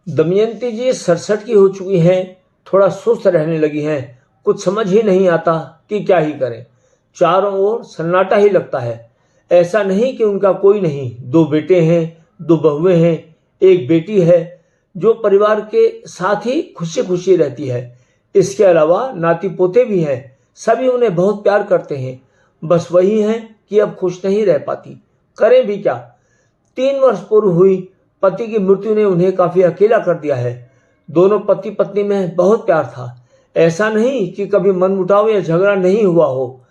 दमयंती जी 67 की हो चुकी हैं, थोड़ा सुस्त रहने लगी हैं। कुछ समझ ही नहीं आता कि क्या ही करें। चारों ओर सन्नाटा ही लगता है। ऐसा नहीं कि उनका कोई नहीं, 2 बेटे हैं, 2 बहुएं हैं, 1 बेटी है जो परिवार के साथ ही खुशी खुशी रहती है। इसके अलावा नाती पोते भी हैं, सभी उन्हें बहुत प्यार करते हैं। बस वही है कि अब खुश नहीं रह पाती, करें भी क्या। 3 वर्ष पूर्व हुई पति की मृत्यु ने उन्हें काफी अकेला कर दिया है। दोनों पति पत्नी में बहुत प्यार था। ऐसा नहीं कि कभी मनमुटाव या झगड़ा नहीं हुआ हो,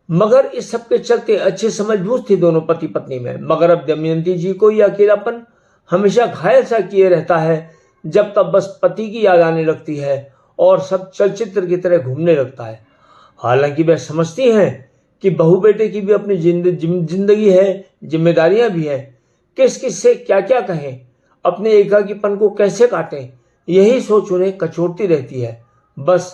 मगर इस सब के चलते अच्छी समझबूझ थी दोनों पति पत्नी में। मगर अब दमयंती जी को यह अकेलापन हमेशा घायल सा किए रहता है। जब तब बस पति की याद आने लगती है और सब चलचित्र की तरह घूमने लगता है। हालांकि वह समझती हैं कि बहू बेटे की भी अपनी जिंदगी है, जिम्मेदारियां भी हैं। किस किस से क्या क्या कहें, अपने एकाकीपन को कैसे काटें, यही सोच उन्हें कचोटती रहती है। बस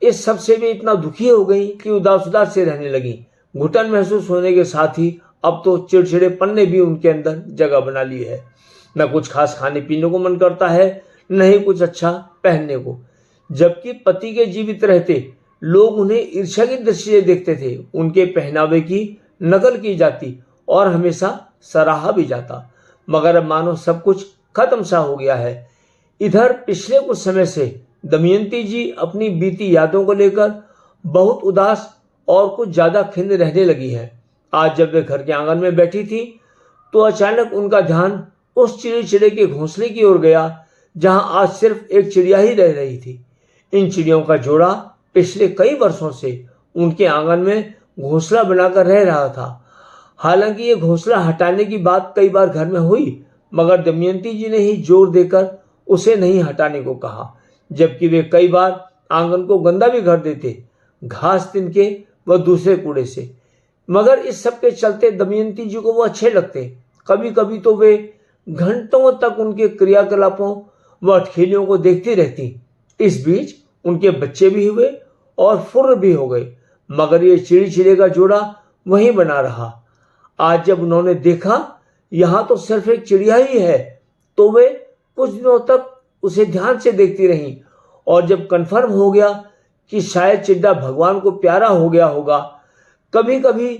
इस सब से भी इतना दुखी हो गई कि उदास उदास से रहने लगी। घुटन महसूस होने के साथ ही अब तो चिड़चिड़ेपन ने भी उनके अंदर जगह बना ली है। न कुछ खास खाने पीने को मन करता है, न ही कुछ अच्छा पहनने को। जबकि पति के जीवित रहते लोग उन्हें ईर्ष्या की दृष्टि से देखते थे। उनके पहनावे की नकल की जाती और हमेशा सराहा भी जाता। मगर अब मानो सब कुछ खत्म सा हो गया है। इधर पिछले कुछ समय से दमयंती जी अपनी बीती यादों को लेकर बहुत उदास और कुछ ज्यादा खिन्न रहने लगी हैं। आज जब वे घर के आंगन में बैठी थी तो अचानक उनका ध्यान उस चिड़िया के घोंसले की ओर गया जहां आज सिर्फ एक चिड़िया ही रह रही थी। इन चिड़ियों का जोड़ा पिछले कई वर्षों से उनके आंगन में घोंसला बनाकर रह रहा था। हालांकि ये घोंसला हटाने की बात कई बार घर में हुई, मगर दमयंती जी ने ही जोर देकर उसे नहीं हटाने को कहा। जबकि वे कई बार आंगन को गंदा भी कर देते, घास तिनके व दूसरे कूड़े से। मगर इस सब के चलते दमयंती जी को वो अच्छे लगते। कभी कभी तो वे घंटों तक उनके क्रियाकलापों व अटखेलियों को देखती रहती। इस बीच उनके बच्चे भी हुए और फुर्र भी हो गए, मगर ये चिड़ी चिड़े का जोड़ा वहीं बना रहा। आज जब उन्होंने देखा यहां तो सिर्फ एक चिड़िया ही है, तो वे कुछ दिनों तक उसे ध्यान से देखती रहीं। और जब कंफर्म हो गया कि शायद चिड़िया भगवान को प्यारा हो गया होगा, कभी कभी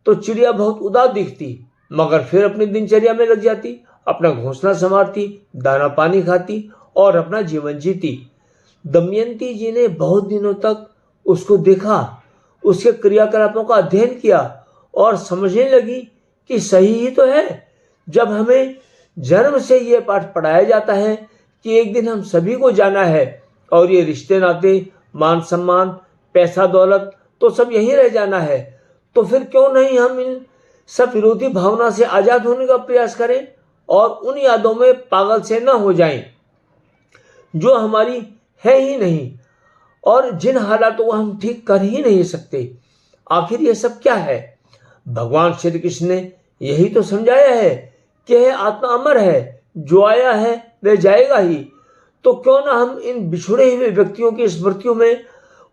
तो चिड़िया बहुत उदास दिखती, मगर फिर अपनी दिनचर्या में लग जाती, अपना घोंसला संवारती, दाना पानी खाती और अपना जीवन जीती। दमयंती जी ने बहुत दिनों तक उसको देखा, उसके क्रियाकलापों का अध्ययन किया और समझने लगी कि सही ही तो है। जब हमें जन्म से यह पाठ पढ़ाया जाता है कि एक दिन हम सभी को जाना है और ये रिश्ते नाते, मान सम्मान, पैसा दौलत तो सब यहीं रह जाना है, तो फिर क्यों नहीं हम इन सब विरोधी भावना से आजाद होने का प्रयास करें और उन यादों में पागल से न हो जाएं जो हमारी है ही नहीं और जिन हालातों को हम ठीक कर ही नहीं सकते। आखिर ये सब क्या है? भगवान श्री कृष्ण ने यही तो समझाया है कि यह आत्मा अमर है, जो आया है वह जाएगा ही। तो क्यों ना हम इन बिछुड़े हुए व्यक्तियों की स्मृतियों में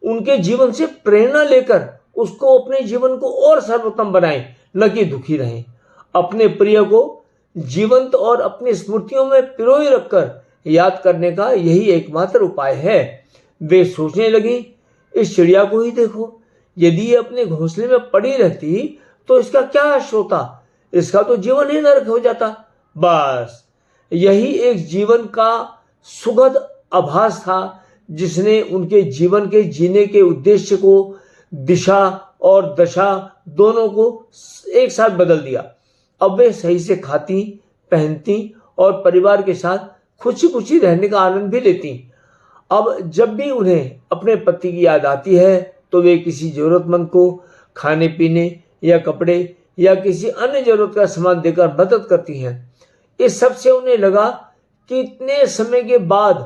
उनके जीवन से प्रेरणा लेकर उसको अपने जीवन को और सर्वोत्तम बनाएं, न कि दुखी रहें। अपने प्रिय को जीवंत और अपनी स्मृतियों में पिरोए रखकर याद करने का यही एकमात्र उपाय है। वे सोचने लगी, इस चिड़िया को ही देखो, यदि ये अपने घोंसले में पड़ी रहती तो इसका क्या हश्र होता, इसका तो जीवन ही नरक हो जाता। बस यही एक जीवन का सुखद आभास था जिसने उनके जीवन के जीने के उद्देश्य को, दिशा और दशा दोनों को एक साथ बदल दिया। अब वे सही से खाती, पहनती और परिवार के साथ खुशी खुशी रहने का आनंद भी लेती। अब जब भी उन्हें अपने पति की याद आती है तो वे किसी जरूरतमंद को खाने पीने या कपड़े या किसी अन्य जरूरत का सामान देकर मदद करती हैं। इस सब से उन्हें लगा कि इतने समय के बाद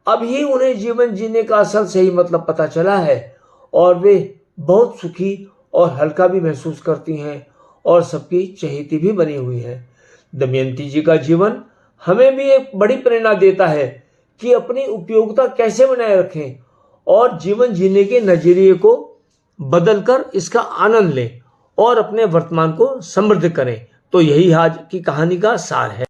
अभी उन्हें जीवन जीने का असल सही मतलब पता चला है और वे बहुत सुखी और हल्का भी महसूस करती हैं और सबकी चहेती भी बनी हुई है। दमयंती जी का जीवन हमें भी एक बड़ी प्रेरणा देता है कि अपनी उपयोगिता कैसे बनाए रखें और जीवन जीने के नजरिए को बदलकर इसका आनंद लें और अपने वर्तमान को समृद्ध करें। तो यही आज की कहानी का सार है।